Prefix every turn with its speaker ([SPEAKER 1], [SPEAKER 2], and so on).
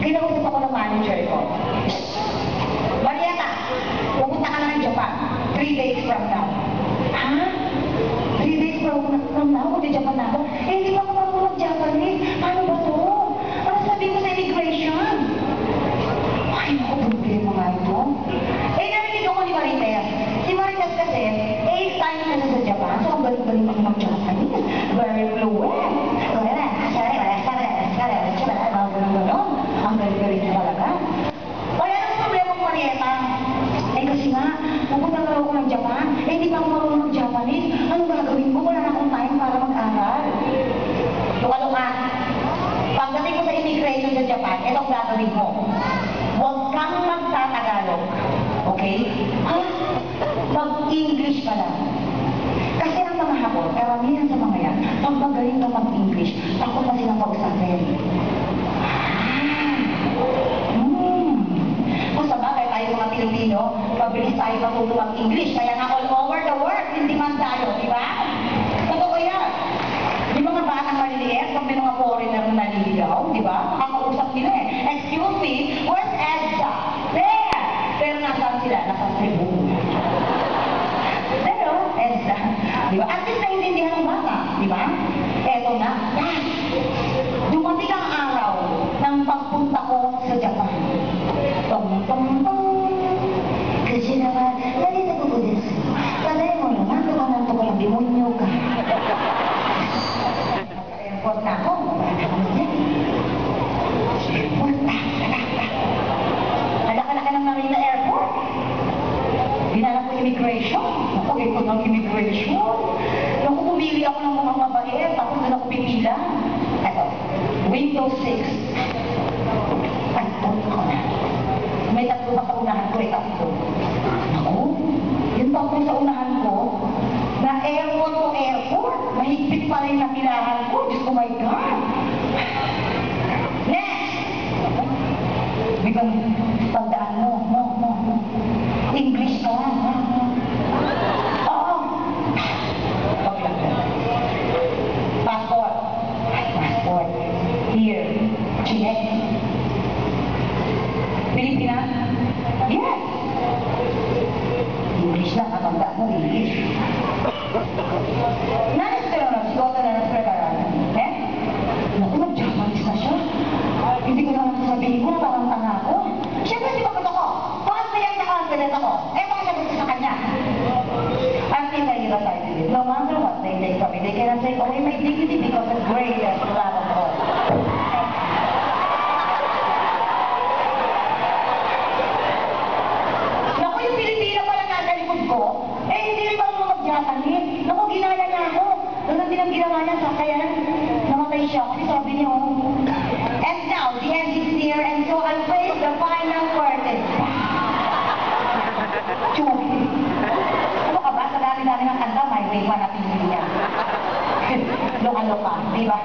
[SPEAKER 1] Kinausap ako ng manager ko. Marietta, pupunta ka na ng Japan. 3 days from now. Ha? 3 days from now? Japan na ako? Eh, hindi pa ako marunong mag-Japanese. Paano ba to? Ano sabi ko sa immigration? Ay, naku, problema nga ito. Eh, narinig ako ni Marites. Si Marites kasi, 8 times na sa Japan. So, ang galing-galing ako mag-Japanese. Very fluent. Ang galing-galing niya talaga. Kaya anong problema ko, Marieta? Eh, kasi nga, pupunta na ako ng Japan. Eh, hindi pa ako marunong mag-Japanese. Anong gagawin ko? Wala na akong time para mag-aral. Luka-luka. Pagdating ko sa immigration sa Japan, ito ang gagawin mo. Huwag kang magtatagalog. Okay? Ha? Mag-English ka lang. Kasi ang mga Hapon, karamihan sa mga yan, pag magaling ka mag-English, takot na silang kausapin. Kung sa bagay tayo mga Pilipino, mabilis tayo matuto ang English, kaya nga all over the world, hindi man tayo, di ba? Totoo yan. Yung mga batang maliliit, pag may mga foreigner na naliligaw, di ba? Makakausap nila eh. Excuse me, where's Elsa? There! Pero nasaan sila? Nasaan Cebu. Pero, Elsa, di ba? At least naiintindihan ng bata, di ba? Eto na. Dumating ang araw ng pagpunta ko sa Japan. Tong-tong-tong. Kasi naman, narito ko desu. Kalay mo naman, tumananto ko yung demonyo ka. Naka-airport na ako. Airport na. Alaka-laka ng Marina Airport. Ginanap ko immigration. Ako, ikot ng immigration. Nung pumili ako ng mga mabait, tapos doon ako pipila. Eto, Windows 6. Pagpunta ko na. May tatlo pa sa unahan ko, tatlo. Ako, yung tatlo sa unahan ko, na airport to airport, mahigpit pa rin na pilahan ko. Diyos ko, my God! Next! Biglang, tandaan mo, English ka lang, Oo. Okay lang. Passport. Here. Check. Pilipinas? Yes! English lang, katandaan mo, English. Nanas ka na, sigota na ng preparalan. Eh? Naku, mag-Japanese na siya. Hindi ko naman sasabihin ko, parang tanga ako. Siyempre, di ba ko ako? Confident na confident ako. Eh, baka sabi ko sa kanya. I'm tinahirap tayo din. No matter what they take from me, they cannot take away my dignity because the greatest love of all. Japanese. Naku, ginaya niya ako. Ganun din ang ginawa niya sa kaya namatay siya. Kasi sabi niya, and now, the end is near, and so I'll face the final curtain. Chugi. Ano ka ba? Sa dami-dami ng kanta, may way pa na pinili niya. Loka-loka, di ba?